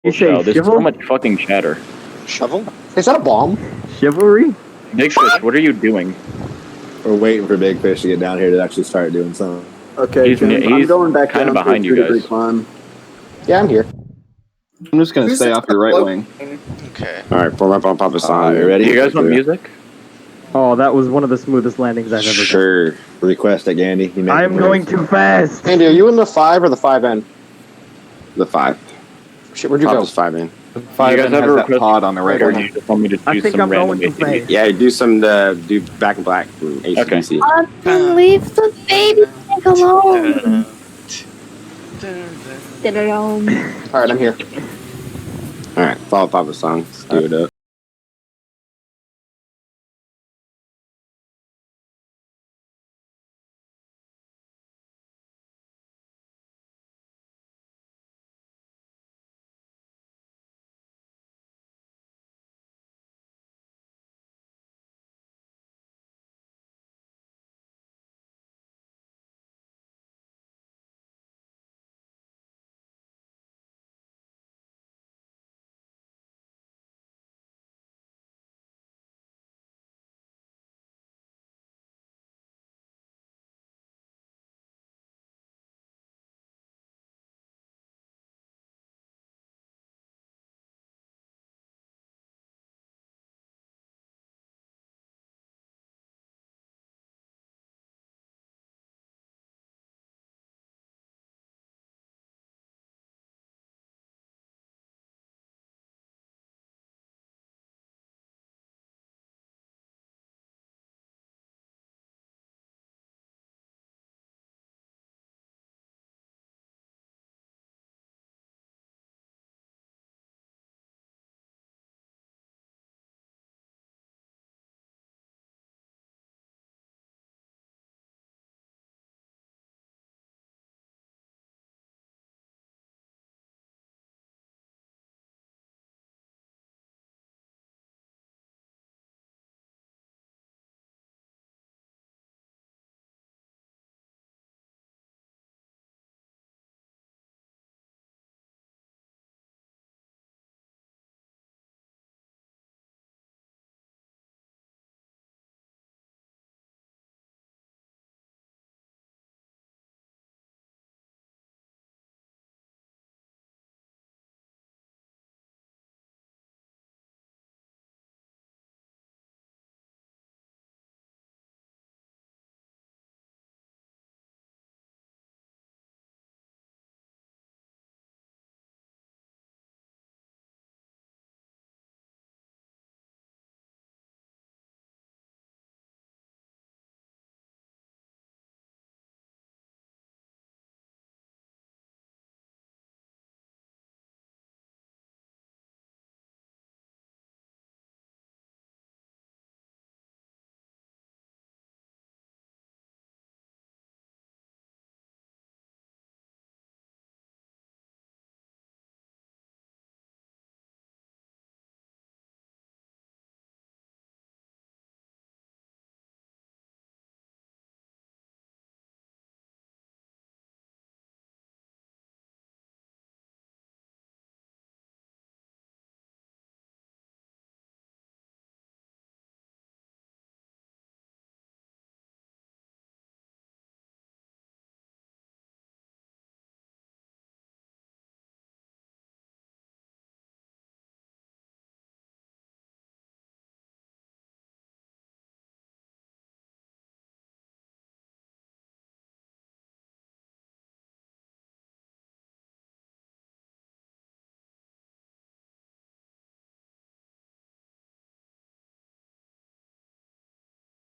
You say There's so chivalry? much fucking chatter. Shovel? Is that a bomb? Chivalry? Big Fish, what are you doing? We're waiting for Big Fish to get down here to actually start doing something. Okay, He's I'm going back kinda down behind to you 3-degree guys. climb. Yeah, I'm here. I'm just gonna stay off your right wing. Okay. Alright, form up on Papa Song. You ready? Do you guys want music? Oh, that was one of the smoothest landings I've ever done. Sure. Request it, Gandy. You make I'm it going first. too fast. Andy, are you in the 5 or the 5N? The 5. Shit, where'd you Papa's go? 5 in. Five guys and ever has that request- pod on the right Or do wing. you just want me to I choose think some I'm random going too ACDC? fast. Yeah, do some do Back in Black from ACDC. Leave the baby alone. Alright, I'm here. Alright, follow Papa's song. Let's do it up.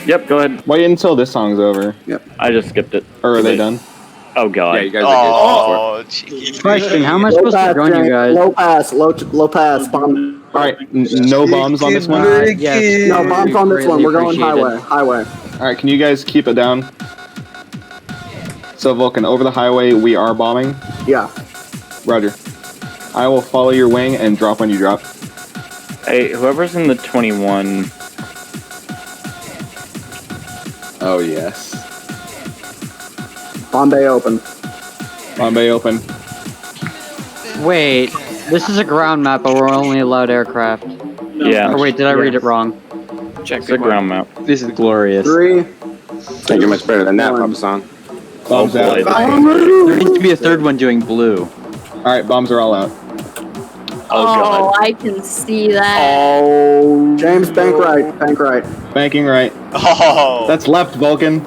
Yep, go ahead. Wait until this song's over. I just skipped it. Or are they done? Oh god. Yeah, you guys are Oh, cheeky. Question, how am I supposed to join you guys? Low pass, low pass, bomb. Alright, no bombs on this one? Yes. No, bombs on this one. We're going highway. Alright, can you guys keep it down? So Vulcan, over the highway, we are bombing. Yeah. Roger. I will follow your wing and drop when you drop. Hey, whoever's in the 21. Oh, yes. Bombay open. Bombay open. Wait, This is a ground map, but we're only allowed aircraft. Yeah. Or wait, did I read it wrong? Check the ground map. This is glorious. 3. Think you're much better than that, Papa Song. Bombs out. There needs to be a third one doing blue. Alright, bombs are all out. Oh god. I can see that. Oh. James, bank right. Bank right. Banking right. Oh. That's left, Vulcan.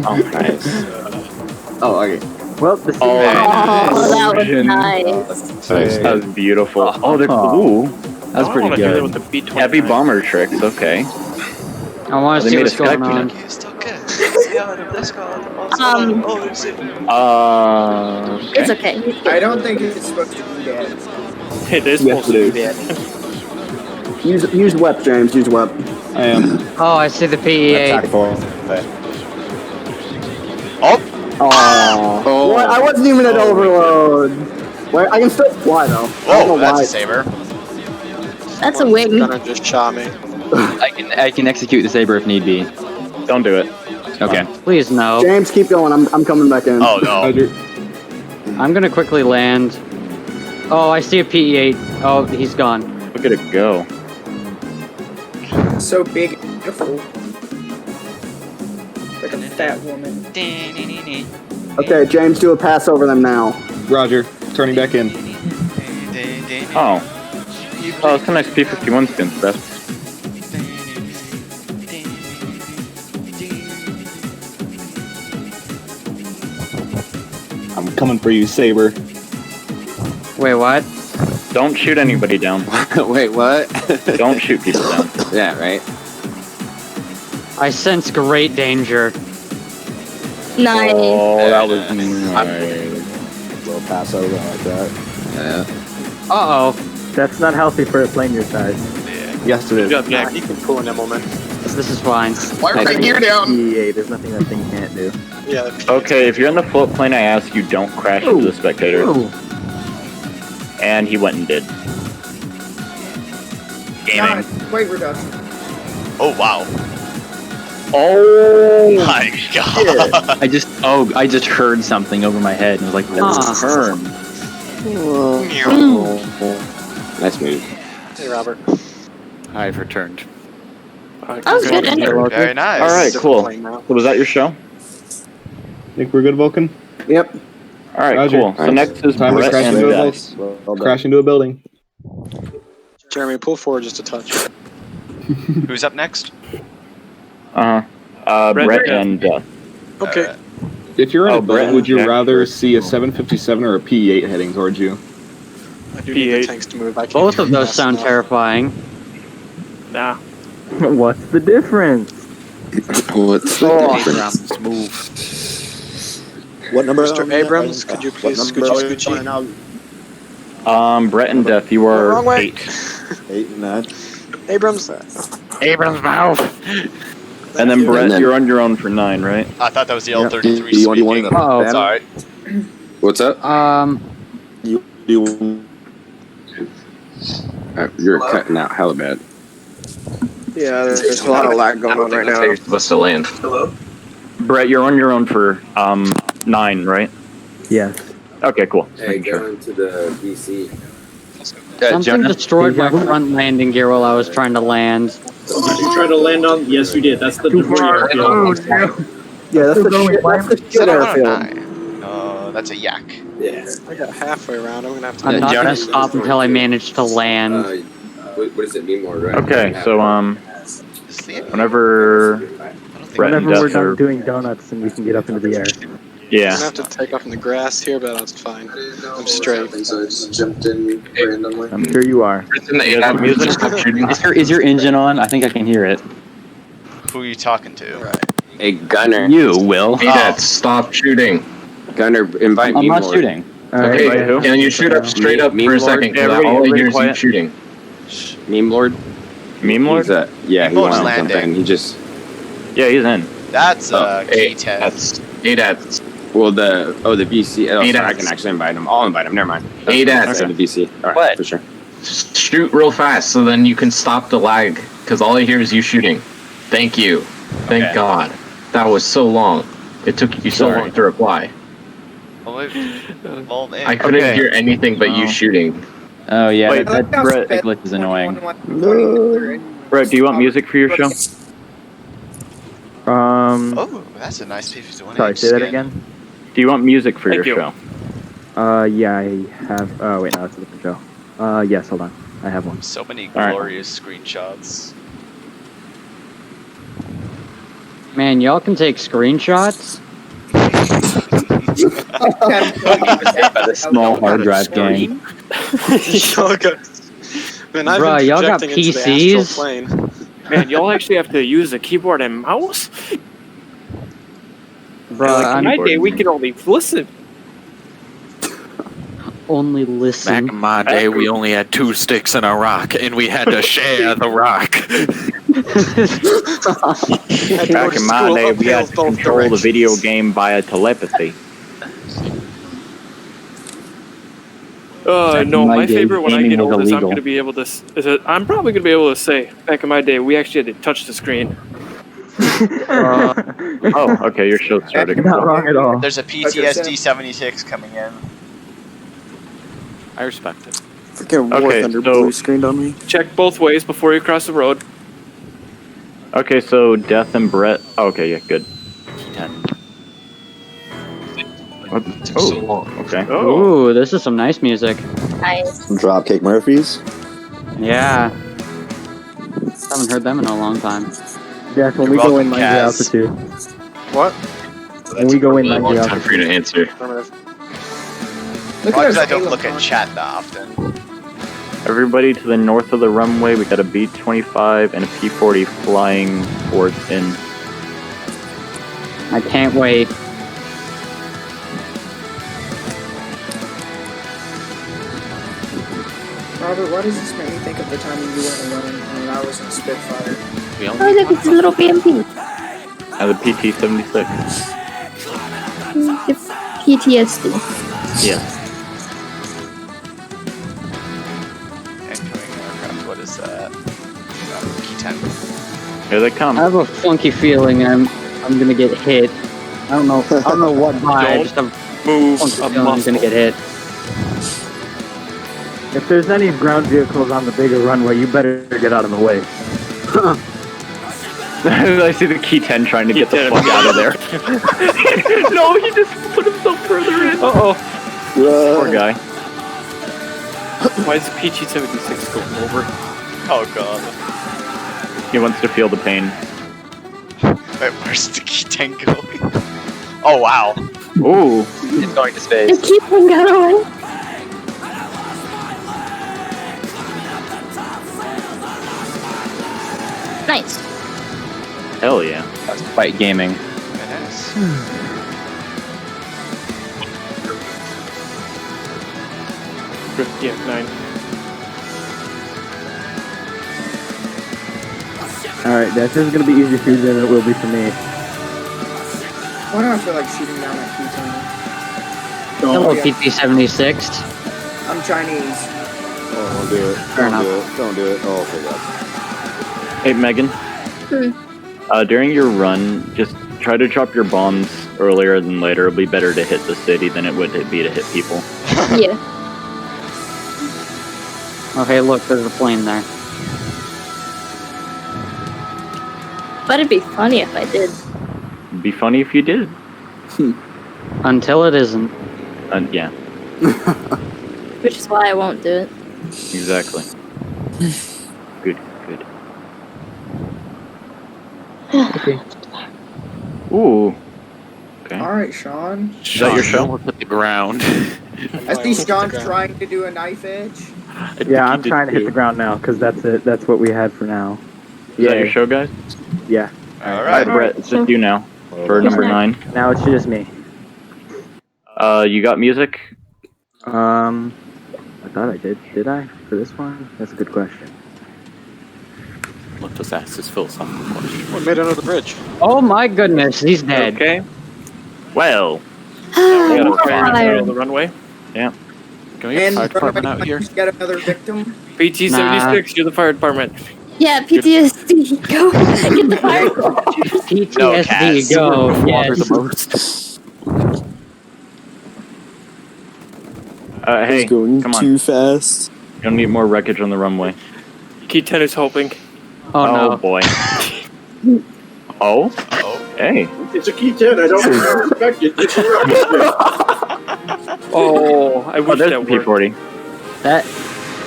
Oh, nice. Oh, okay. Well, the Oh, that was nice. That was beautiful. Oh, they're cool. That's pretty good. Heavy bomber tricks. Okay. I want to They see made what's a going Skype on. It's okay. I don't think it's supposed to be dead. It is Yes, it is. Use WEP, James. Use WEP. I am. Oh, I see the Attack PE8. for. Oh. What? I wasn't even at overload. Wait, I can still fly though. I don't know Whoa, that's why. a saber. That's a wing. just shot me. I can execute the saber if need be. Don't do it. Okay. Please no. James, keep going. I'm coming back in. Oh no. I'm gonna quickly land. Oh, I see a PE8. Oh, he's gone. Look at it go. So big and beautiful. Like a fat woman. Okay, James, do a pass over them now. Roger. Turning back in. Oh. Oh, it's a nice P-51 skin stuff. I'm coming for you, Saber. Wait, what? Don't shoot anybody down. Wait, what? Don't shoot people down. Yeah, right. I sense great danger. Nice. Oh, that was A nice. little pass over like that. Yeah. Uh-oh. That's not healthy for a plane your size. Yes, it is. You can pull in that moment. This is fine. Why are my gear down? There's nothing that thing can't do. Yeah. Okay, if you're in the float plane, I ask you don't crash into the spectator. Ooh. And he went and did. Gaming. Weight reduction. Oh wow. Oh My god. I just heard something over my head and was like, Huh. Nice move. Hey, Robert. I've returned. That was good. Very nice. Alright, cool. So was that your show? Think we're good, Vulcan? Yep. Alright, Roger. cool. So next is Time to Brett crash and into a Death. building. Crash into a building. Jeremy, pull forward just a touch. Who's up next? Brett and Death. Okay. If you're in Oh, a building, Brett would you and Jack rather first. see a 757 or a P-8 heading towards you? I do need the tanks to move. I can't Both of do those fast sound enough. terrifying. Nah. What's the difference? What's What number? Mr. Abrams, could you please scoochie scoochie? Brett and Death, you Wrong are way. 8. 8 and 9. Abrams. Abrams mouth. And then Brett, you're on your own for 9, right? I thought that was the Yep. L-33 You want speaking. to- Uh-oh. Sorry. What's up? You're cutting out hella bad. Yeah, there's a lot of lag going on right now. You're supposed to land. Brett, you're on your own for 9, right? Yes. Okay, cool. Hey, going to the BC. Something Jonah? destroyed my front landing gear while I was trying to land. You tried to land on? Yes, you did. That's the debris airfield. Yeah, that's the shit airfield. 709. No, that's a yak. Yeah. I got halfway around. I'm gonna have to. I'm not Jonah? gonna stop until I manage to land. What does it mean more, right? Okay, so whenever Brett and Whenever we're Death are, done doing donuts and we can get up into the air. I'm gonna yeah. have to take off in the grass here, but that's fine. I'm straight. So I just jumped in randomly. I'm sure you are. You guys want music? Is your engine on? I think I can hear it. Who are you talking to? Hey, Gunner. You, Will. Stop shooting. Gunner, invite I'm me not more. shooting. Alright. Invite who? Can you shoot up straight up Meme for a Lord? second? Yeah, Because all I everybody hear is you quiet. shooting. Meme Lord? Meme Lord? He's, yeah, he Meme Lord's went on landing. something. He just... Yeah, he's in. That's Hey, G10. that's ADAT. Well, the BC... Oh, Hey, sorry, I that's- can actually invite him. I'll invite him. Never mind. Hey, I that's- said the BC. All right, What? for sure. Shoot real fast so then you can stop the lag. Because all I hear is you shooting. Thank you. Thank Okay. God. That was so long. It took you so Sorry. long to reply. Well, I couldn't Okay. hear anything but you Oh. shooting. Oh yeah, Wait, that Brett glitch is annoying. Brett, do you want music for your show? Oh, that's a nice P51H sorry, say that skin. again. Do you want music for Thank your you. show? Yeah, I have. Oh wait, no, that's a different show. Yes, hold on, I have one. So many All right. glorious screenshots. Man, y'all can take screenshots? By the small hard drive gang. Y'all got, man, I've Bruh, been y'all got projecting into the astral PCs? plane. Man, y'all actually have to use a keyboard and mouse? Bruh, Like, in my I'm day, we could only listen. only listen. Back in my day, we only had 2 sticks and a rock, and we had to share the rock. Back in my day, we had to control the video game via telepathy. No, my my day, favorite when I gaming get was old is I'm illegal. going to be able to. I'm probably going to be able to say, back in my day, we actually had to touch the screen. Oh, okay, your show's starting. You're not wrong at all. There's a PTSD 76 coming in. I respect it. Freaking Okay, WarThunder so- blue screened on me. Check both ways before you cross the road. Okay, so Death and Brett. Oh, okay, yeah, good. What? Oh, okay. Ooh, this is some nice music. Nice. Dropkick Murphys. Yeah. Haven't heard them in a long time. Yes, when You're we go in welcome, mind your Kaz. altitude. What? When we go in Really mind long your time for you to answer. Look Probably at because our I don't Halo look at content. chat that often. Everybody to the north of the runway, we got a B-25 and a P-40 flying towards in. I can't wait. Robert, why does this make me think of the time you went alone when I was in Spitfire? We Oh, only look, it's a little BMP. And the PT-76. PTSD. Yeah. Incoming aircraft, what is that? Key 10. Here they come. I have a funky feeling I'm gonna get hit. I don't know what by. I just have Move a funky a feeling I'm muscle. gonna get hit. If there's any ground vehicles on the bigger runway, you better get out of the way. I see the Key 10 trying to get the fuck out of there. No, he just put himself further in. Uh-oh. Poor guy. Why is PT-76 going over? Oh god. He wants to feel the pain. Wait, where's the key 10 going? Oh wow. Ooh. It's going to The space. keep one got away. Nice. Hell yeah. That's fight gaming. It is. Yeah, 9. Alright, this is gonna be easier for you than it will be for me. Why do I feel like shooting down at Q-10? Hello, yeah. PT-76. I'm Chinese. Oh, don't do it. Fair Don't do enough. it. Don't do it. Oh, for God. Hey, Megan. During your run, just try to drop your bombs earlier than later. It'll be better to hit the city than it would be to hit people. Yeah. Okay, look, there's a plane there. But it'd be funny if I did. It'd be funny if you did. Until it isn't. Yeah, Which is why I won't do it. exactly. Good, good. Ooh. Okay. Alright, Sean. Is that your show? Look at the ground. I see Sean trying to do a knife edge. Yeah, I'm trying to hit the ground now, because that's it. That's what we had for now. Is that your show, guys? Yeah. Alright, Brett, it's just you now. For number 9. Now it's just me. You got music? I thought I did. Did I? For this one? That's a good question. Let's just ask this philosophical question. We made it under the bridge. Oh my goodness, he's dead. Okay. Well. We got a Oh, fire in the middle fire. of the runway. Yeah. Can we get the fire And department out here? get another victim. PT-76, you're the fire department. Yeah, PTSD. Go. Get the fire. PTSD, go. Water the Yes. most. It's Hey, going come on. too fast. You'll need more wreckage on the runway. Key 10 is hoping. Oh, no. boy. Oh? Hey. It's a key 10. I don't expect it. It's a Oh, I wish there's that the worked. P40.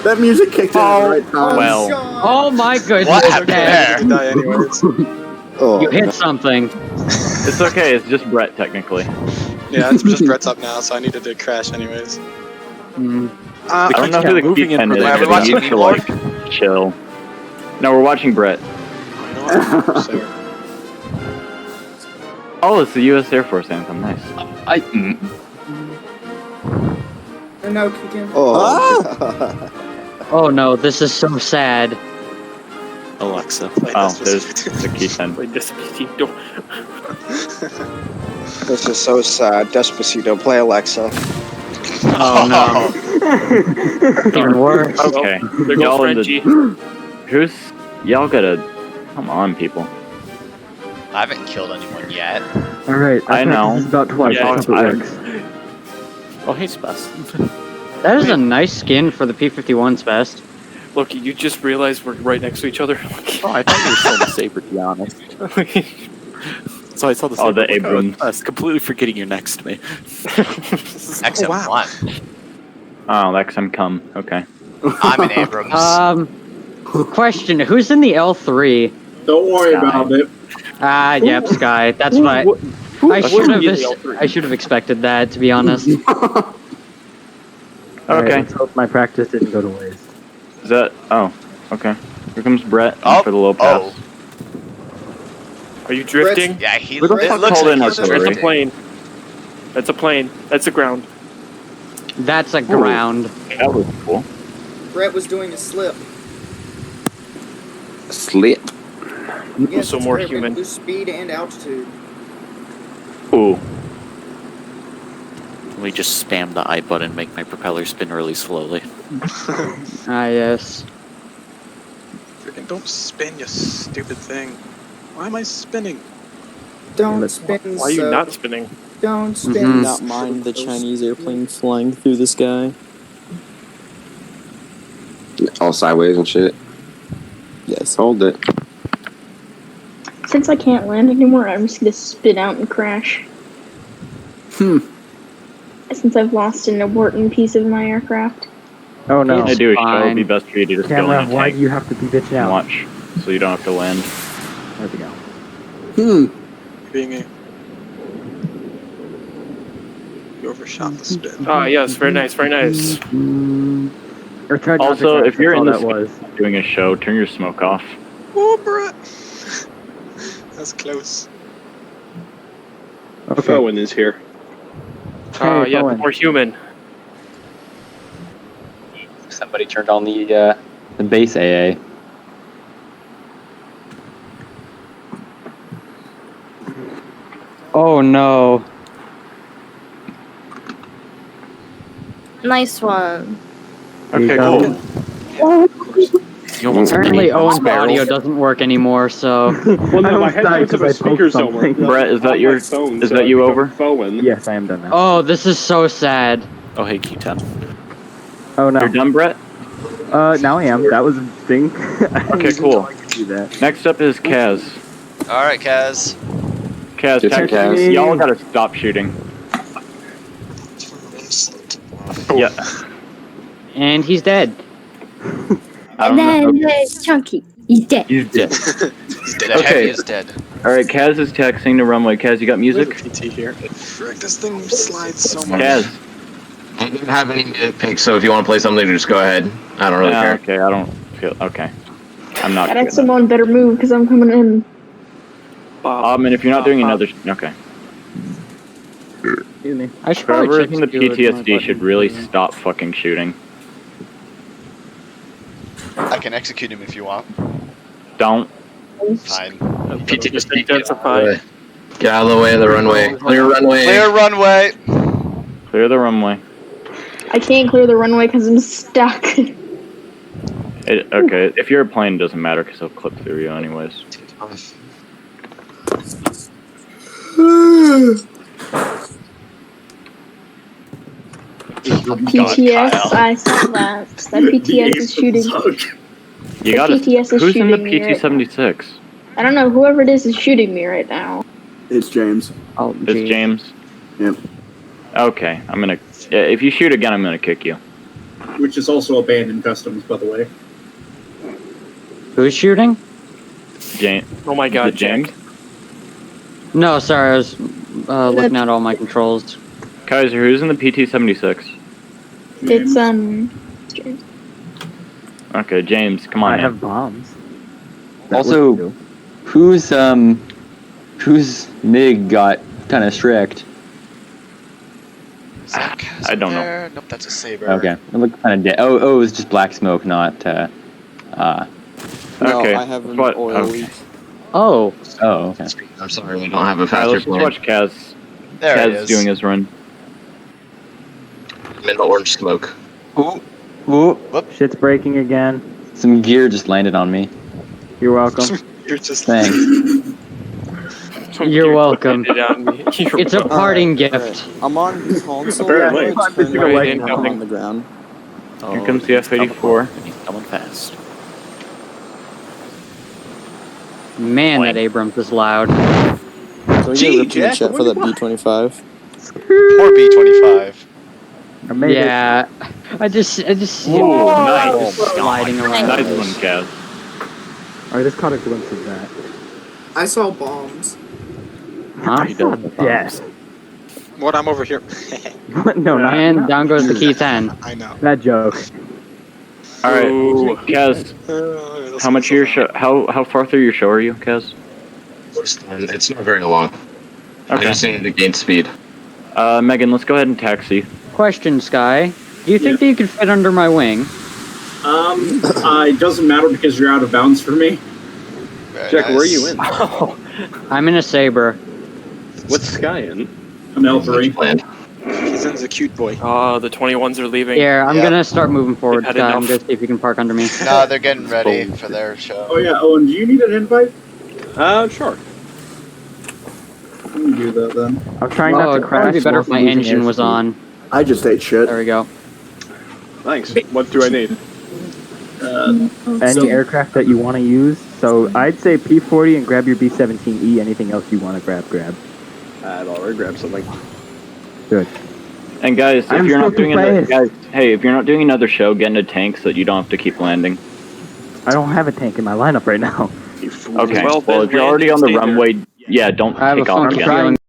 That music kicked in at the right time. Well. Oh my goodness. What happened there? Die anyways. Oh, You hit something. It's okay, it's just Brett, technically. Yeah, it's just Brett's up now, so I needed to crash anyways. I don't know who the key 10 is, Are we but watching you need to, like, chill. No, we're watching Brett. Oh, it's the U.S. Air Force anthem. Nice. No, key 10. Oh no, this is so sad. Alexa. Oh, there's the key 10. Play Despacito. This is so sad. Despacito, play Alexa. Oh no. Even worse. Okay. There goes Y'all in Frenchie. Y'all gotta... Come on, people. I haven't killed anyone yet. Alright, I know. This is about twice. Yeah, I hope it works. Oh, hey, Spaz. That is a nice skin for the P-51's best. Loki, you just realized we're right next to each other. Oh, I thought you were still the Saber, to be honest. So I saw the Saber. Oh, the Abrams. I was completely forgetting you're next to me. XM1. Oh, that's some cum. Okay. I'm an Abrams. Question, who's in the L3? Don't worry about it. Yep, Sky. That's what I should have expected that, to be honest. Okay. Let's hope my practice didn't go to waste. Is that... Oh, okay. Here comes Brett for the low pass. Are you drifting? Yeah, he Where the it fuck looks called in like he's artillery? That's a plane. That's a plane. That's the ground. That's a ground. That was cool. Brett was doing a slip. slip. Yes, So it's more where we human. lose speed and altitude. Ooh. Let me just spam the I button, make my propeller spin really slowly. Yes. Freaking don't spin, you stupid thing. Why am I spinning? Don't spin. Why are you not spinning? Don't spin. Not mind the Chinese airplane flying through the sky. All sideways and shit. Yes. Hold it. Since I can't land anymore, I'm just gonna spin out and crash. Since I've lost an important piece of my aircraft. Oh no. I do. It would be best for you to just go Camera, in a why tank do you have to be bitching and out? watch, so you don't have to land. There we go. Being a... You overshot the spin. Ah, yes, very nice, very nice. Or tried not to Also, crash, if you're that's in all the that was. doing a show, turn your smoke off. Oh, Brett! That's close. Okay. Bowen is here. Ah, Hey, yeah, Bowen. more human. Somebody turned on the base AA. Oh no. Nice one. Okay, go. cool. Apparently Owen's audio doesn't work anymore, so... Well, no, my headphones and my speakers don't work. Brett, is that your? Is that you over? Bowen. Yes, I am done now. Oh, this is so sad. Oh, hey, Q10. Oh no. You're done, Brett? Now I am. That was a thing. Okay, cool. Do that. Next up is Kaz. Alright, Kaz. Kaz, Good text Kaz. me. Y'all gotta stop shooting. Yeah. And he's dead. I And don't know. then there's Chunky. He's dead. He's dead. He's dead. Okay. Heavy is dead. Alright, Kaz is texting the runway. Kaz, you got music? PT here. Frick, this thing slides so much. Kaz. I don't have any music picks, so if you want to play something, just go ahead. I don't really care. Okay, I don't feel... Okay. I'm not That good. someone better move because I'm coming in. And if you're not doing another... Okay. Excuse me. I should probably Whoever check in the to see what my PTSD should button really is. stop fucking shooting. I can execute him if you want. Don't. Fine. Just intensify. Get out of the way of the runway. Clear runway. Clear runway. Clear the runway. I can't clear the runway because I'm stuck. Okay, if you're a plane, it doesn't matter because he'll clip through you anyways. PTS, I saw that. That PTS is shooting. You got it. PTS is Who's in the shooting me right PT-76? I don't know, whoever it is shooting me right now. It's James. Oh, It's James? Yep. Okay, I'm gonna... If you shoot again, I'm gonna kick you. Which is also abandoned customs, by the way. Who's shooting? James. Oh my god, James? No, sorry, I was looking at all my controls. Kaiser, who's in the PT-76? It's, Okay, James, come on. I in. have bombs. Also, whose MiG got kind of strict? I don't know. Nope, that's a saber. Okay, it looked kind of dead. Oh, it was just black smoke, not. No, Okay. I have an What? oil Okay. leak. Oh. Oh, okay. I'm sorry, we don't have a Alright, faster let's just plan. watch Kaz. There it Kaz is. doing his run. I'm in the orange smoke. Ooh, ooh. Shit's breaking again. Some gear just landed on me. You're welcome. You're just Thanks. You're welcome. You're It's a welcome. parting Alright, gift. I'm on console. Apparently. Now it's turned Right, down incoming. on the ground. Here comes the F-84. He's coming fast. Man, that Abrams is loud. Can we Gee, get ripped in the Jack, chat for what that B-25? Poor B-25. I made it. Yeah, I just see it Nice. sliding around. Nice one, Kaz. I just caught a glimpse of that. I saw bombs. I saw death. What? I'm over here. No, not And down goes the key 10. I know. that joke. Alright, Ooh. Kaz, how much of your show? How far through your show are you, Kaz? It's not very long. I Okay. just need to gain speed. Megan, let's go ahead and taxi. Question, Sky. Do you think that you could fit under my wing? It doesn't matter because you're out of bounds for me. Very Jack, where are nice. you in? I'm in a Saber. What's Sky in? I'm L3. Planned. He's in the cute boy. Oh, the 21s are leaving. Here, I'm Yeah. gonna start moving forward, Had Sky. I'm enough. gonna see if you can park under me. No, they're getting ready for their show. Oh yeah. Oh, and do you need an invite? Sure. Let me do that then. I'm trying Oh, not to it'd probably crash. be better if my whilst losing engine was airspeed. on. I just ate shit. There we go. Thanks. What do I need? Any aircraft that you want to use. So I'd say P-40 and grab your B-17E. Anything else you want to grab. I've already grabbed something. Good. And guys, if I'm you're not still doing another, fast. guys, hey, if you're not doing another show, get in a tank so that you don't have to keep landing. I don't have a tank in my lineup right now. Okay. Well, Well, if you're already on the runway, yeah, don't I have a take off funky again. feeling